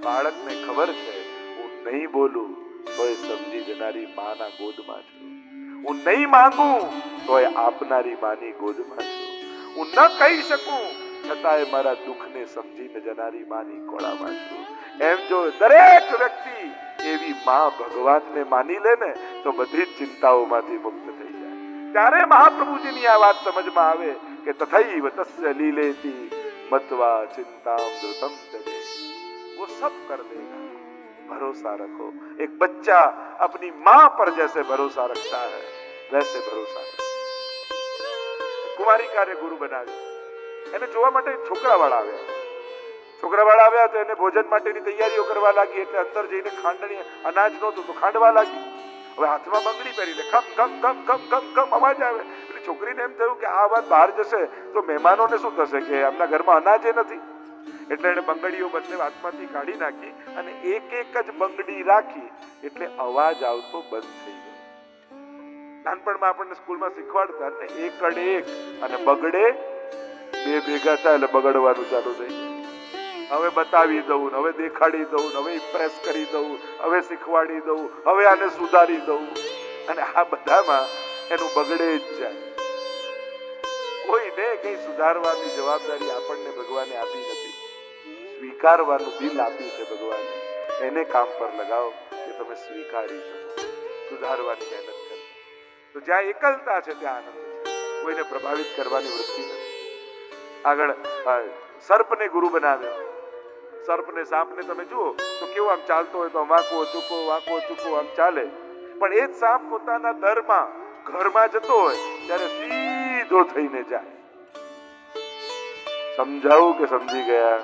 બાળકને ખબર છે હું નહીં બોલું તોય સમજી જનારી માના ગોદમાં છું, હું નહીં માંગું તોય આપનારી માની ગોદમાં છું, હું ન કહી શકું છતાંય મારા દુઃખને સમજીને જનારી માની ખોળામાં છું. એમ જો દરેક વ્યક્તિ એવી માં ભગવાનને માની લે ને તો બધી જ ચિંતાઓમાંથી મુક્ત થઈ જાય. ત્યારે મહાપ્રભુજીની આ વાત સમજમાં આવે કે તથૈવ તસ્ય લીલેતી મત્વા चिंतामृतम चले, वो सब कर देगा, भरोसा रखो. एक बच्चा अपनी माँ पर जैसे भरोसा रखता है वैसे भरोसा रखो. કુમારિકાને ગુરુ બનાવ્યો, એને જોવા માટે છોકરાવાળા આવ્યા તો એને ભોજન માટેની તૈયારીઓ કરવા લાગી. એટલે અંદર જઈને ખાંડણી અનાજ નહોતું તો ખાંડવા લાગી. હવે હાથમાં બંગડી પહેરી લે, ખમ ખમ ખમ ખમ ખમ ખમ અવાજ આવે. એટલે છોકરીને એમ થયું કે આ વાત બહાર જશે તો મહેમાનોને શું થશે કે એમના ઘરમાં અનાજ નથી. એટલે એને બંગડીઓ બંને હાથમાંથી કાઢી નાખી અને એક એક જ બંગડી રાખી એટલે અવાજ આવતો બંધ થઈ ગયો. નાનપણમાં આપણને સ્કૂલમાં શીખવાડતા ને એક અડે એક અને બગડે બે ભેગા થાય એટલે બગડવાનું ચાલુ થઈ ગયું. હવે બતાવી દઉં, હવે દેખાડી દઉં, હવે ઇમ્પ્રેસ કરી દઉં, હવે શીખવાડી દઉં, હવે આને સુધારી દઉં, અને આ બધામાં એનું બગડે જ જાય. કોઈને કઈ સુધારવાની જવાબદારી આપણને ભગવાને આપી નથી, સ્વીકારવાનું દિલ આપ્યું છે ભગવાને. એને કામ પર લગાવો કે તમે સ્વીકારી શકો, સુધારવાની મહેનત કરો. તો જ્યાં એકલતા છે ત્યાં આનંદ છે, કોઈને પ્રભાવિત કરવાની વૃત્તિ નથી. આગળ સર્પને ગુરુ બનાવ્યો. સર્પને સાપને તમે જુઓ તો કેવો આમ ચાલતો હોય તો વાંકો ચૂકો આમ ચાલે, પણ એ જ સાપ પોતાના દરમાં ઘરમાં જતો હોય ત્યારે સીધો થઈને જાય. સમજાવું કે સમજી ગયા?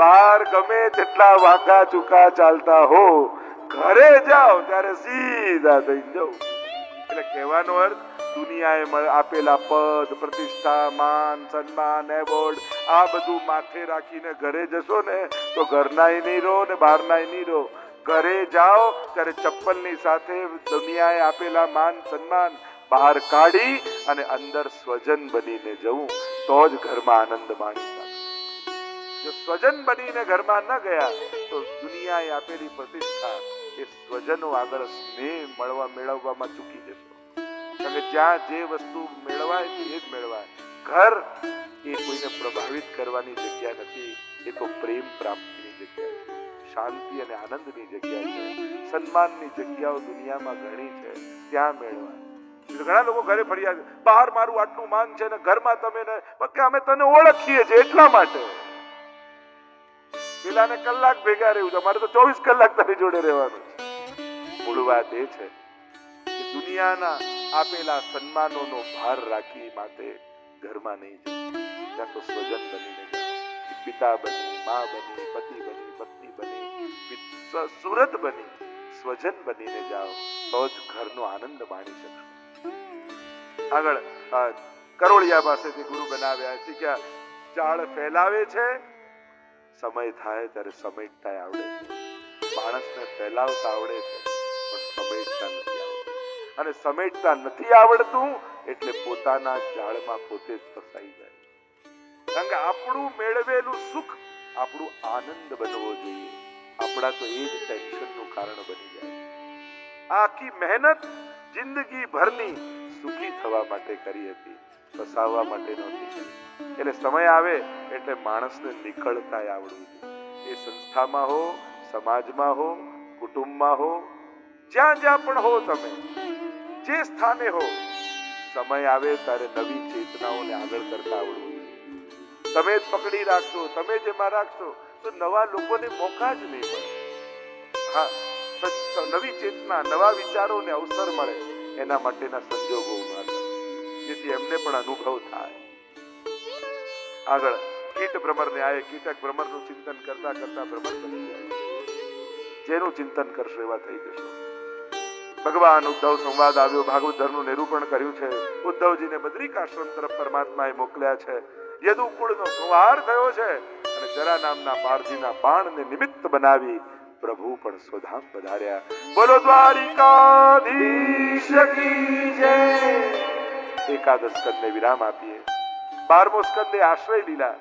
બહાર ગમે તેટલા વાંકા ચૂકા ચાલતા હો, ઘરે જાઓ ત્યારે સીધા થઈને જાઓ. એટલે કહેવાનો અર્થ દુનિયાએ આપેલા પદ, પ્રતિષ્ઠા, માન, સન્માન, એવોર્ડ આ બધું માથે રાખીને ઘરે જશો ને તો ઘરનાય નહીં રહો ને બહારનાય નહીં રહો. ઘરે જાઓ ત્યારે ચપ્પલની સાથે દુનિયાએ આપેલા માન સન્માન બહાર કાઢી અને અંદર સ્વજન બનીને જવું તો જ ઘરમાં આનંદ માણી શકો. જો સ્વજન બનીને ઘરમાં ન ગયા તો દુનિયાએ આપેલી પ્રતિષ્ઠા એ સ્વજનો આગળ સ્નેહ મેળવવામાં ચૂકી જશો. કારણ કે જ્યાં જે વસ્તુ મેળવાય છે એ જ મેળવાય. ઘર એ કોઈને પ્રભાવિત કરવાની જગ્યા નથી, એ તો પ્રેમ પ્રાપ્તિની જગ્યા છે, શાંતિ અને આનંદની જગ્યા છે. સન્માનની જગ્યાઓ દુનિયામાં ઘણી છે, ત્યાં મેળવાય. ઘણા લોકો ઘરે ફરિયાદ, બહાર મારું આટલું માન છે ને ઘરમાં તમે ને કે અમે તને ઓળખીએ છીએ એટલા માટે. પેલાને કલાક ભેગા રહેવું છે, અમારે તો 24 કલાક તારી જોડે રહેવાનું છે. મૂળ વાત એ છે કે દુનિયાના આપેલા સન્માનોનો ભાર રાખી માટે ઘરમાં નહીં જવું. ત્યાં તો સ્વજન બનીને જાઓ, પિતા બની, મા બની, પતિ બની, પત્ની બની, સુરત બની, સ્વજન બનીને જાઓ તો જ ઘરનો આનંદ માણી શકશો. આગળ કરોળિયા પાસેથી ગુરુ બનાવ્યા છે કે જાળ ફેલાવે છે, સમય થાય ત્યારે સમેટતા આવડે છે. માણસને ફેલાવતા આવડે છે પણ સમેટતા નથી આવડતું, અને સમેટતા નથી આવડતું એટલે પોતાના જાળમાં પોતે જ ફસાઈ જાય. કારણ કે આપણું મેળવેલું સુખ આપણું આનંદ બનવો જોઈએ, આપણા તો એ જ ટેન્શનનું કારણ બની જાય. આખી મહેનત જિંદગી ભરની સુખી થવા માટે કરી હતી, ફસાવવા માટે નહોતી કરી. એટલે સમય આવે એટલે માણસને નીકળતા આવડવું જોઈએ. એ સંસ્થામાં હો, સમાજમાં હો, કુટુંબમાં હો, જ્યાં જ્યાં પણ હો, તમે જે સ્થાને હો, સમય આવે ત્યારે નવી ચેતનાઓને આગળ કરતા આવડવું જોઈએ. તમે જ પકડી રાખશો, તમે જ એમાં રાખશો તો નવા લોકોને મોકા જ નહીં મળે. હા, નવી ચેતના, નવા વિચારોને અવસર મળે એના માટેના સંજોગો ઉભા થાય, જેથી એમને પણ અનુભવ થાય. આગળ કીટ ભ્રમરને આયે, કીટક ભ્રમરનું ચિંતન કરતા કરતા ભ્રમર બની જાય. જેનું ચિંતન કરશો એવા થઈ જશો. ભગવાન ઉદ્ધવ સંવાદ આવ્યો, ભાગવત ધર્મનું નિરૂપણ કર્યું છે. ઉદ્ધવજીને બદ્રિકાશ્રમ તરફ પરમાત્માએ મોકલ્યા છે. યદુકુળનો સંહાર થયો છે અને જરા નામના પારધીના બાણને નિમિત્ત બનાવી પ્રભુ પણ સ્વધામ પધાર્યા. બોલો દ્વારિકાધીશ કી જય. એકાદશ સ્કંદને વિરામ આપીએ. 12મો સ્કંદે આશ્રય લીલા.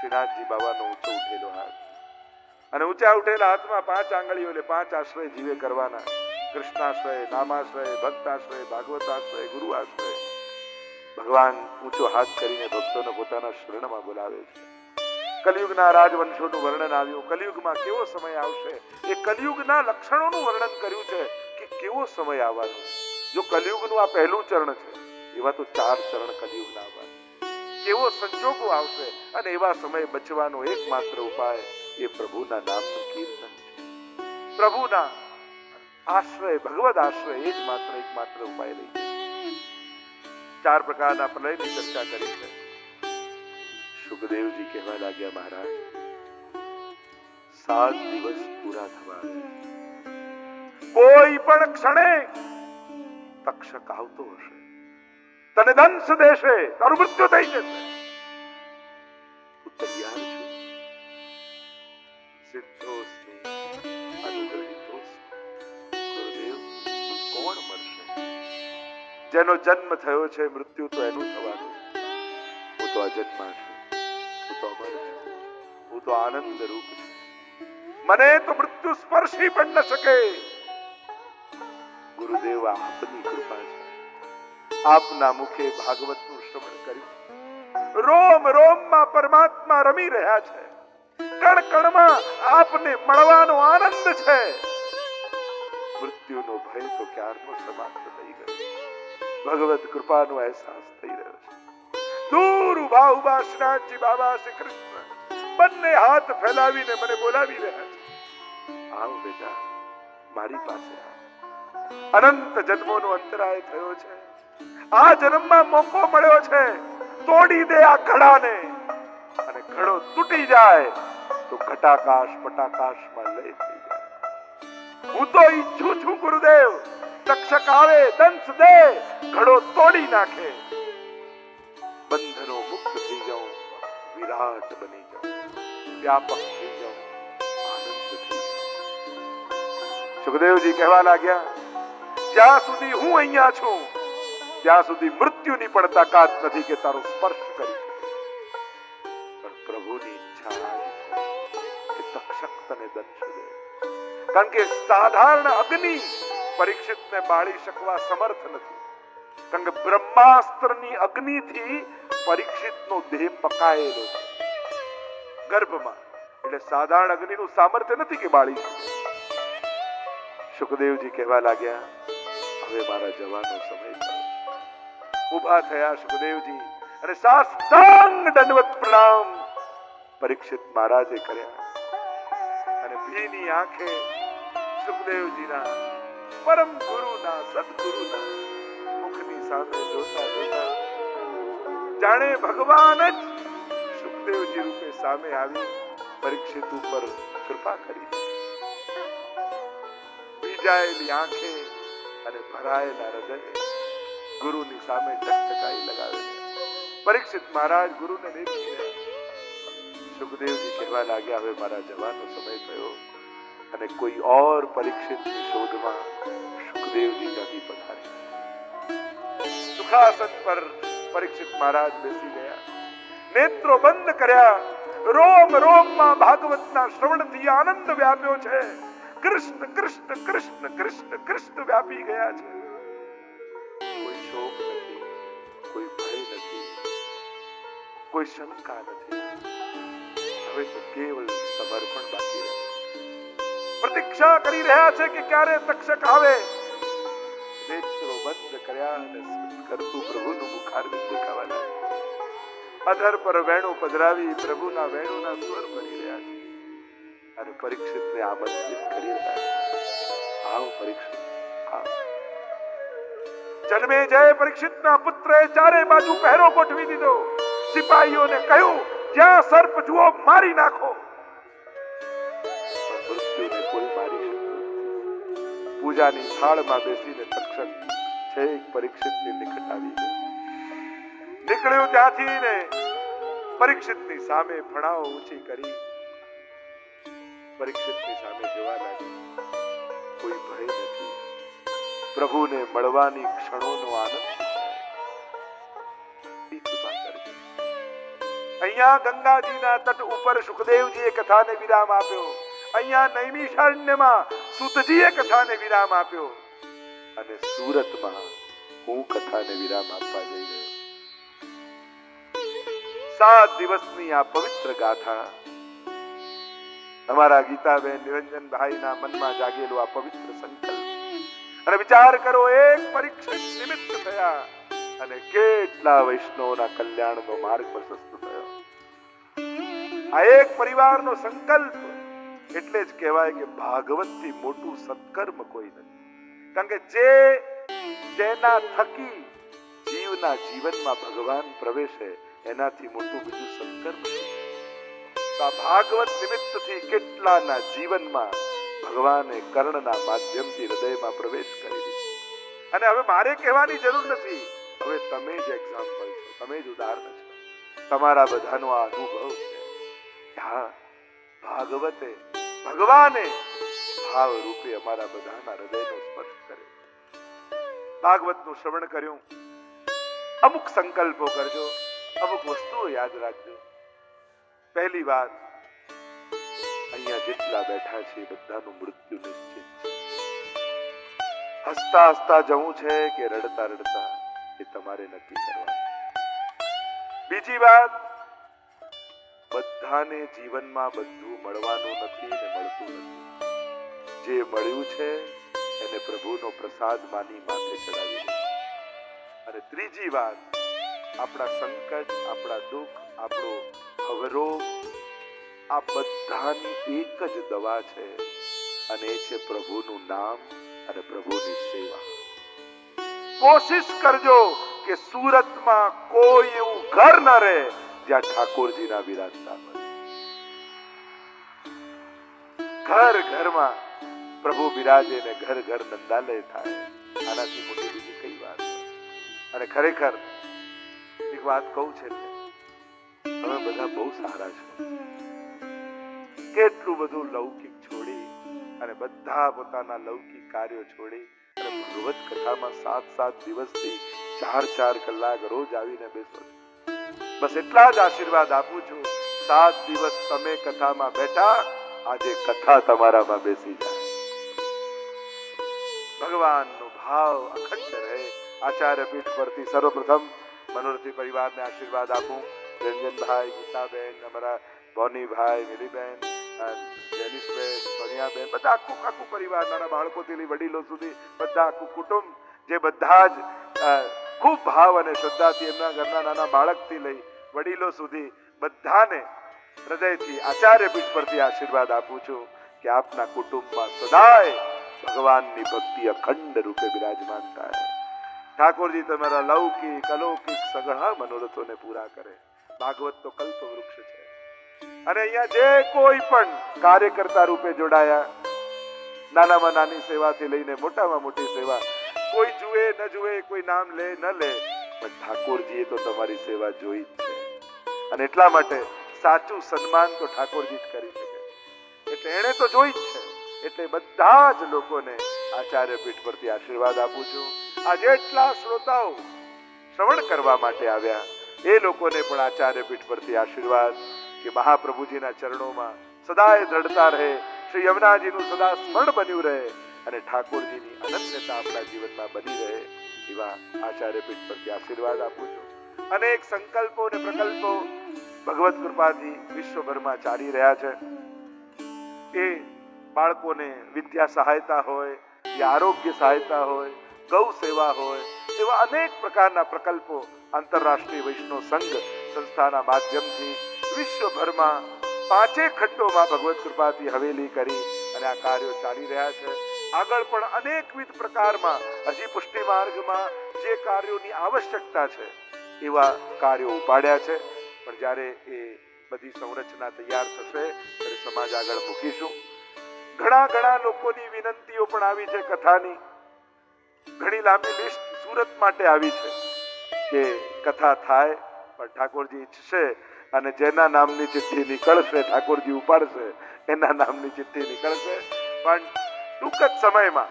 શ્રીનાથજી બાબાનો ઊંચો ઉઠેલો હાથ, અને ઊંચા ઉઠેલા હાથમાં 5 આંગળીઓ, એટલે 5 આશ્રય જીવે કરવાના: કૃષ્ણાશ્રય, નામાશ્રય, ભક્તાશ્રય, ભાગવતાશ્રય, ગુરુ આશ્રય. ભગવાન ઊંચો હાથ કરીને ભક્તોને પોતાના શરણમાં બોલાવે છે. કલિયુગના રાજવંશોનું વર્ણન આવ્યું. કલિયુગમાં કેવો સમય આવશે એ કલિયુગના લક્ષણોનું વર્ણન કર્યું છે કે કેવો સમય આવવાનો. જો કલિયુગનું આ પહેલું ચરણ છે, એવા તો 4 ચરણ કલિયુગના આવવાના. કેવો સંજોગો આવશે, અને એવા સમય બચવાનો એકમાત્ર ઉપાય એ પ્રભુના નામનું કીર્તન છે. પ્રભુના આશ્રય, ભગવદ આશ્રય, એ જ એકમાત્ર ઉપાય લઈ છે. 4 પ્રકારના પ્રલયની ચર્ચા કરી છે. સુખદેવજી કહેવા લાગ્યા, મહારાજ 7 દિવસ પૂરા થવા, કોઈ પણ ક્ષણે તક્ષક આવતો હશે, તને દંશ દેશે, તારું મૃત્યુ થઈ જશે. તું તૈયાર છું? સિદ્ધોસ્મિ અનુગ્રહિતોસ્મિ. ગુરુદેવ, કોણ મરશે? જેનો જન્મ થયો છે, મૃત્યુ તો એનું થવાનું. હું તો અજન્મા છું, હું તો અમર છું, હું તો આનંદ રૂપ છું. મને તો મૃત્યુ સ્પર્શી પણ ન શકે. ગુરુદેવ, આપની કૃપા છે. આપના મુખે ભાગવતનું શ્રવણ કર્યું. રોમ રોમમાં પરમાત્મા રમી રહ્યા છે. કણ કણમાં આપને મળવાનો આનંદ છે. મૃત્યુનો ભય તો ક્યારનો સમાપ્ત થઈ ગયો. ભગવત કૃપાનો અહેસાસ થઈ રહ્યો છે. દૂર ઉભા ઉભા શ્રીનાથજી બાબા, શ્રી કૃષ્ણ બંને હાથ ફેલાવીને મને બોલાવી રહ્યા છે. આવ બેટા, મારી પાસે આવ. અનંત જન્મોનો અંતરાય થયો છે. આ જન્મમાં મોકો મળ્યો છે. તોડી દે આ ઘડાને, અને ઘડો તૂટી જાય તો ઘટાકાશ પટાકાશમાં લય થઈ જાય. હું તો ઈચ્છું છું ગુરુદેવ, તક્ષક આવે, દંશ દે, ઘડો તોડી નાખે, બંધનો મુક્ત થઈ જાઉં, વિરાટ બની જાઉં, વ્યાપક થઈ જાઉં, આનંદ થઈ જાઉં. સુખદેવજી કહેવા લાગ્યા, જ્યાં સુધી હું અહીંયા છું, ત્યાં સુધી મૃત્યુની પણ તાકાત નથી કે તારો સ્પર્શ કરી શકે. પણ પ્રભુની ઈચ્છા કે તક્ષક તને દંશ દે. કારણ કે સાધારણ અગ્નિ પરીક્ષિતને બાળી શકવા સમર્થ નથી. કારણ કે બ્રહ્માસ્ત્રની અગ્નિથી પરીક્ષિતનો દેહ પકાયેલો છે ગર્ભમાં. એટલે સાધારણ અગ્નિનું સામર્થ્ય નથી કે બાળી શકે. સુખદેવજી કહેવા લાગ્યા, હવે મારા જવાનો સમય છે. ઉભા થયા સુખદેવજી, અને સાષ્ટાંગ દંડવત પ્રણામ પરીક્ષિત મહારાજે કર્યા. અને ભીની આંખે સુખદેવજીના પરમ ગુરુના, સદગુરુના મુખની સામે જોતા જોતા જાણે ભગવાન જ સુખદેવજી રૂપે સામે આવી પરીક્ષિત ઉપર કૃપા કરી. ભીજાયેલી આંખે અને ભરાયેલા હૃદય ગુરુની સામે ટકટકાઈ લગાવે. પરીક્ષિત મહારાજ ગુરુને દેખી રહ્યા. સુખદેવજી કહેવા લાગ્યા, હવે મારા જવાનો સમય થયો. અને કોઈ ઓર પરીક્ષિતની શોધમાં સુખદેવજી ત્યાંથી પધાર્યા. સુખાસન પર પરીક્ષિત મહારાજ બેસી ગયા, નેત્રો બંધ કર્યા. રોમ રોમમાં ભાગવતના શ્રવણથી આનંદ વ્યાપ્યો છે. કૃષ્ણ કૃષ્ણ કૃષ્ણ કૃષ્ણ કૃષ્ણ વ્યાપી ગયા છે. કોઈ શોક નથી, કોઈ ભય નથી, કોઈ શંકા નથી. હવે તો કેવળ સમર્પણ બાકી રહ્યું. પ્રતીક્ષા કરી રહ્યા છે કે ક્યારે તક્ષક આવે. નેત્રો બંધ કર્યા અને સ્મિત કરતું પ્રભુનું મુખારવિંદ દેખાવા લાગ્યું. અધર પર વેણુ પધરાવી પ્રભુના વેણુના સ્વર ભરી રહ્યા છે. અને પરીક્ષિતને આમંત્રિત કરી રહ્યા છે, આવો પરીક્ષિત, આવો. જન્મે જય પરીક્ષિતના પુત્રએ ચારે બાજુ પહેરો ગોઠવી દીધો. સિપાહીઓને કહ્યું, જ્યાં સર્પ જુઓ મારી નાખો. મૃત્યુને કોઈ મારી શકતું નથી. પૂજાની થાળમાં બેસીને તક્ષક છેક પરીક્ષિતની નિકટ આવી ગયો. નીકળ્યું ત્યાંથી ને પરીક્ષિતની સામે ફણાઓ ઊંચી કરી પરીક્ષિતની સામે જોવા લાગ્યો. કોઈ ભય નથી. પ્રભુને મળવાની ક્ષણોનો આનંદ. અહીંયા ગંગાજીના તટ ઉપર સુખદેવજીએ કથાને વિરામ આપ્યો, અહીંયા નૈમિષારણ્યમાં સૂતજીએ કથાને વિરામ આપ્યો, અને સુરતમાં હું કથાને વિરામ આપવા જઈ રહ્યો. 7 દિવસની આ પવિત્ર ગાથા અમારા ગીતાબેન નિરંજનભાઈના મનમાં જાગેલો આ પવિત્ર સંકલ્પ, અને વિચાર કરો, એક પરીક્ષિત નિમિત્ત થયા અને કેટલા વૈષ્ણવોના કલ્યાણનો માર્ગ પ્રશસ્ત થયો. આ એક પરિવારનો સંકલ્પ એટલે જ કહેવાય કે ભાગવતથી મોટું સત્કર્મ કોઈ નથી. કારણ કે જેના થકી જીવના જીવનમાં ભગવાન પ્રવેશે એનાથી મોટું બીજું સત્કર્મ નથી. આ ભાગવત નિમિત્તથી કેટલાના જીવનમાં ભગવાને કર્ણના માધ્યમથી હૃદયમાં પ્રવેશ કરી દીધો. અને હવે મારે કહેવાની જરૂર નથી, હવે તમે જ એક્ઝામ્પલ છો, તમે જ ઉદાહરણ છો. તમારા બધાનો આ અનુભવ છે. હા, ભાગવતે ભગવાને ભાવ રૂપે અમારા બધાના હૃદયનો સ્પર્શ કર્યો. ભાગવતનું શ્રવણ કર્યું. અમુક સંકલ્પો કરજો, અમુક વસ્તુઓ યાદ રાખજો. પહેલી વાત, અહીંયા જેટલા બેઠા છે બધાનું મૃત્યુ નિશ્ચિત છે. હસતા હસતા જવું છે કે રડતા રડતા એ તમારે નક્કી કરવાનું. બીજી વાત, બધાને જીવનમાં બધું મળવાનું નથી ને મળતું નથી. જે મળ્યું છે એને પ્રભુનો પ્રસાદ માની માથે ચડાવી દો. અને ત્રીજી વાત, આપણા સંકટ, આપણા દુઃખ, આપણો અવરોધ, આ બધાની એક જ દવા છે, અને એ છે પ્રભુનું નામ અને પ્રભુની સેવા. કોશિશ કરજો કે સુરતમાં કોઈ એવું ઘર ન રહે જ્યાં ઠાકોરજીના વિરાજતા હોય. ઘર ઘરમાં પ્રભુ બિરાજે ને ઘર ઘર નંદાલય થાય. આનાથી મોટી બીજી કઈ વાત? અને ખરેખર એક વાત કહું છે, તમે બધા બહુ સારા છો. કેટલું બધું લૌકિક છોડી અને બધા પોતાના લૌકિક કાર્યો છોડી અને ભગવત કથામાં 7 દિવસથી 4 કલાક રોજ આવીને બેસો છો. બસ એટલા જ આશીર્વાદ આપું છું. 7 દિવસ તમે કથામાં બેઠા, આજે કથા તમારામાં બેસી જાય. ભગવાનનો ભાવ અખંડ રહે. આચાર્ય પીઠ પરથી સર્વપ્રથમ મનોરથી પરિવારને આશીર્વાદ આપું. રંજનભાઈ, ગીતાબેન, અમારા બોનીભાઈ, મિલીબેન, જેનિશબેન, સોનિયાબેન, બધા આખું પરિવાર, નાના બાળકોથી લઈ વડીલો સુધી બધા આખું કુટુંબ, જે બધા જ ખૂબ ભાવ અને શ્રદ્ધાથી એમના ઘરના નાના બાળકથી લઈ વડીલો સુધી બધાને હૃદયથી આચાર્ય પીઠ પરથી આશીર્વાદ આપું છું કે આપના કુટુંબમાં સદાય ભગવાનની ભક્તિ અખંડ રૂપે બિરાજમાન થાય. ઠાકોરજી તમારા લૌકિક અલૌકિક સઘળા મનોરથોને પૂરા કરે. ભાગવત તો કલ્પ વૃક્ષ છે. અને અહીંયા જે કોઈ પણ કાર્યકર્તા રૂપે જોડાયા, નાનામાં નાની સેવાથી લઈને મોટામાં મોટી સેવા, કોઈ જુએ ન જુએ, કોઈ નામ લે ન લે, પણ ઠાકોરજીએ તો તમારી સેવા જોઈ જ છે. અને એટલા માટે સાચું સન્માન તો ઠાકોરજી જ કરી શકે. એટલે એણે તો જોઈ જ છે. એટલે બધા જ લોકોને આચાર્ય પીઠ પરથી આશીર્વાદ આપું છું. આ જેટલા શ્રોતાઓ શ્રવણ કરવા માટે આવ્યા એ લોકોને પણ આચાર્ય પીઠ પરથી આશીર્વાદ કે મહાપ્રભુજીના ચરણોમાં સદાય દ્રઢતા રહે, શ્રી યમુનાજીનું સદા સ્મરણ બન્યું રહે અને ઠાકોરજીની અનન્યતા આપણા જીવનમાં બની રહે, એવા આચાર્ય પીઠ પરથી આશીર્વાદ આપું છું. અનેક સંકલ્પો અને પ્રકલ્પો ભગવત કૃપાથી વિશ્વભરમાં ચાલી રહ્યા છે. એ બાળકોને વિદ્યા સહાયતા હોય, આરોગ્ય સહાયતા હોય, ગૌ સેવા હોય, એવા અનેક પ્રકારના પ્રકલ્પો આંતરરાષ્ટ્રીય વૈષ્ણવ સંઘ સંસ્થાના માધ્યમથી વિશ્વભરમાં 5 ખંડોમાં ભગવત કૃપાથી હવેલી કરી અને આ કાર્યો ચાલી રહ્યા છે. આગળ પણ અનેકવિધ પ્રકારમાં હજી પુષ્ટિ માર્ગમાં જે કાર્યોની આવશ્યકતા છે એવા કાર્યો ઉપાડ્યા છે. પણ જ્યારે એ બધી સંરચના તૈયાર થશે ત્યારે સમાજ આગળ મૂકીશું. ઘણા લોકોની વિનંતીઓ પણ આવી છે કથાની. ઘણી લાંબી લિસ્ટ સુરત માટે આવી છે કે કથા થાય, પણ ઠાકોરજી ઈચ્છશે અને જેના નામની ચિઠ્ઠી નીકળશે ઠાકોરજી ઉપાડશે, એના નામની ચિઠ્ઠી નીકળશે. પણ ટૂંક જ સમયમાં,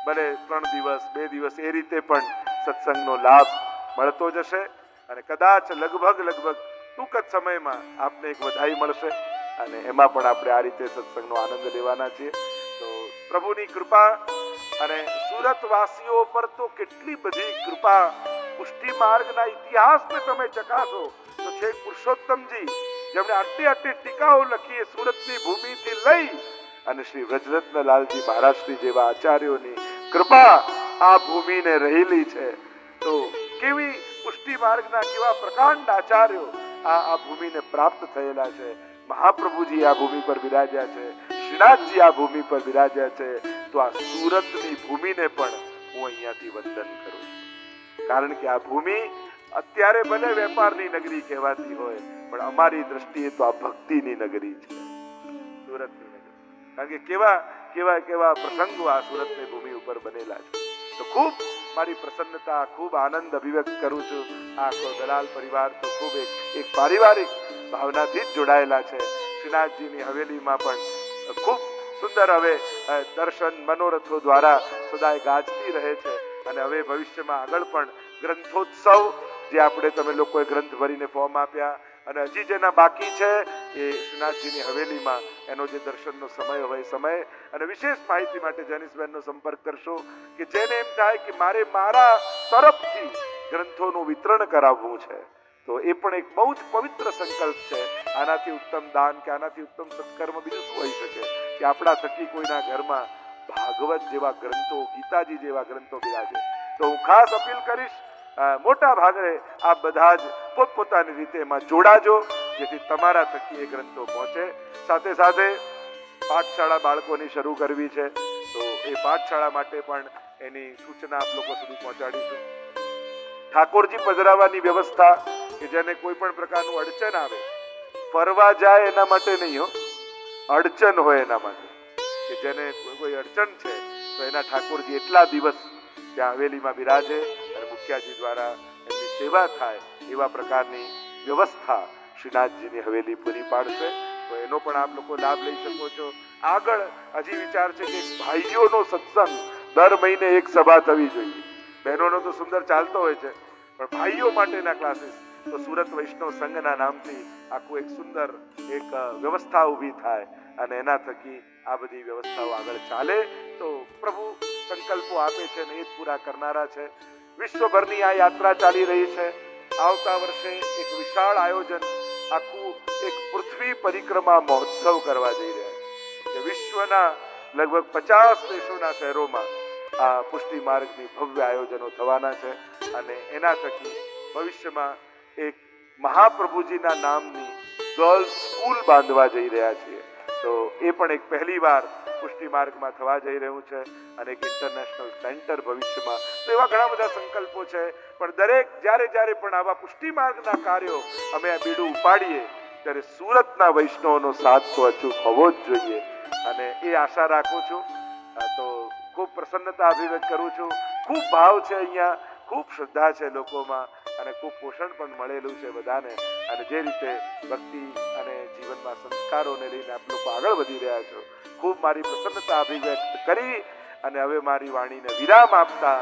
ભલે 3 દિવસ 2 દિવસ, એ રીતે પણ સત્સંગનો લાભ મળતો જશે. અને કદાચ લગભગ ટૂંક જ સમયમાં આપને એક વધાઈ મળશે અને એમાં પણ આપણે આ રીતે સત્સંગનો આનંદ લેવાના છીએ. તો પ્રભુની કૃપા અને સુરતવાસીઓ પર તો કેટલી બધી કૃપા. પુષ્ટિ માર્ગના ઇતિહાસને તમે ચકાસો તો છેક પુરુષોત્તમજી જેમણે આટલી આટલી ટીકાઓ લખી એ સુરતની ભૂમિથી લઈ અને શ્રી વ્રજરત્નલાલજી મહારાજશ્રી જેવા આચાર્યોની કૃપા આ ભૂમિને રહેલી છે. તો કેવી પુષ્ટિ માર્ગના કેવા પ્રકાંડ આચાર્યો આ ભૂમિને પ્રાપ્ત થયેલા છે. મહાપ્રભુજી આ ભૂમિ પર બિરાજ્યા છે, શ્રીનાથજી આ ભૂમિ પર બિરાજ્યા છે. તો આ સુરતની ભૂમિને પણ હું અહીંયાથી વંદન કરું છું. કારણ કે આ ભૂમિ અત્યારે ભલે વેપારની નગરી કહેવાતી હોય પણ અમારી દ્રષ્ટિએ તો આ ભક્તિની નગરી છે, સુરતની નગરી. કારણ કે કેવા કેવા કેવા પ્રસંગો આ સુરતની ભૂમિ ઉપર બનેલા છે. તો ખૂબ મારી પ્રસન્નતા, ખૂબ આનંદ અભિવ્યક્ત કરું છું. આખો દલાલ પરિવાર તો ખૂબ એક પારિવારિક ભાવનાથી જ જોડાયેલા છે. શ્રીનાથજીની હવેલીમાં પણ ખૂબ સુંદર હવે દર્શન મનોરથો દ્વારા સદાય ગાજતી રહે છે. અને હવે ભવિષ્યમાં આગળ પણ ગ્રંથોત્સવ જે આપણે તમે લોકોએ ગ્રંથ ભરીને ફોર્મ આપ્યા અને હજી જેના બાકી છે એ શ્રીનાથજીની હવેલીમાં એનો જે દર્શનનો સમય હોય સમય. અને વિશેષ માહિતી માટે જેનિસબેનનો સંપર્ક કરશો કે જેને એમ થાય કે મારે મારા તરફથી ગ્રંથોનું વિતરણ કરાવવું છે તો એ પણ એક બહુ જ પવિત્ર સંકલ્પ છે. આનાથી ઉત્તમ દાન કે આનાથી ઉત્તમ સત્કર્મ બીજું શું હોઈ શકે કે આપણા થકી કોઈના ઘરમાં ભાગવત જેવા ગ્રંથો, ગીતાજી જેવા ગ્રંથો બિરાજે. તો હું ખાસ અપીલ કરીશ મોટા ભાગે આપ બધા જ પોતપોતાની રીતે એમાં જોડાજો જેથી તમારા થકી એ ગ્રંથો પહોંચે. સાથે સાથે પાઠશાળા બાળકોની શરૂ કરવી છે તો એ પાઠશાળા માટે પણ એની સૂચના આપ લોકો સુધી પહોંચાડીશું. ઠાકોરજી પધરાવવાની વ્યવસ્થા કે જેને કોઈ પણ પ્રકારનું અડચણ આવે, ફરવા જાય એના માટે નહીં હો, અડચણ હોય એના માટે કે જેને કોઈ અડચણ છે તો એના ઠાકોરજી એટલા દિવસ ત્યાં હવેલીમાં બિરાજે અને મુખ્યાજી દ્વારા એમની સેવા થાય એવા પ્રકારની વ્યવસ્થા શ્રીનાથજીની હવેલી પૂરી પાડશે. તો એનો પણ આપ લોકો લાભ લઈ શકો છો. આગળ હજી વિચાર છે કે ભાઈઓનો સત્સંગ દર મહિને એક સભા થવી જોઈએ. બહેનોનો તો સુંદર ચાલતો હોય છે પણ ભાઈઓ માટેના ક્લાસીસ તો સુરત વૈષ્ણવ સંઘના નામથી આખું એક સુંદર એક વ્યવસ્થા ઊભી થાય અને એના થકી આ બધી વ્યવસ્થાઓ આગળ ચાલે. તો પ્રભુ સંકલ્પો આપે છે ને એ જ પૂરા કરનારા છે. વિશ્વભરની આ યાત્રા ચાલી રહી છે. આવતા વર્ષે એક વિશાળ આયોજન, આખું એક પૃથ્વી પરિક્રમા મહોત્સવ કરવા જઈ રહ્યા છે. વિશ્વના લગભગ 50 દેશોના શહેરોમાં આ પુષ્ટિ માર્ગની ભવ્ય આયોજનો થવાના છે અને એના થકી ભવિષ્યમાં એક મહાપ્રભુજીના નામની ગર્લ્સ સ્કૂલ બાંધવા જઈ રહ્યા છીએ. તો એ પણ એક પહેલી વાર પુષ્ટિ માર્ગમાં થવા જઈ રહ્યું છે અને એક ઇન્ટરનેશનલ સેન્ટર ભવિષ્યમાં. તો એવા ઘણા બધા સંકલ્પો છે પણ દરેક જ્યારે પણ આવા પુષ્ટિ માર્ગના કાર્યો અમે આ બીડું ઉપાડીએ ત્યારે સુરતના વૈષ્ણવનો સાથ તો અચૂક હોવો જ જોઈએ અને એ આશા રાખું છું. તો ખૂબ પ્રસન્નતા અભિવ્યક્ત કરું છું. ખૂબ ભાવ છે અહીંયા, ખૂબ શ્રદ્ધા છે લોકોમાં અને ખૂબ પોષણ પણ મળેલું છે બધાને. અને જે રીતે ભક્તિ અને જીવનમાં સંસ્કારોને લઈને આપ લોકો આગળ વધી રહ્યા છો, ખૂબ મારી પ્રસન્નતા અભિવ્યક્ત કરી અને હવે મારી વાણીને વિરામ આપતા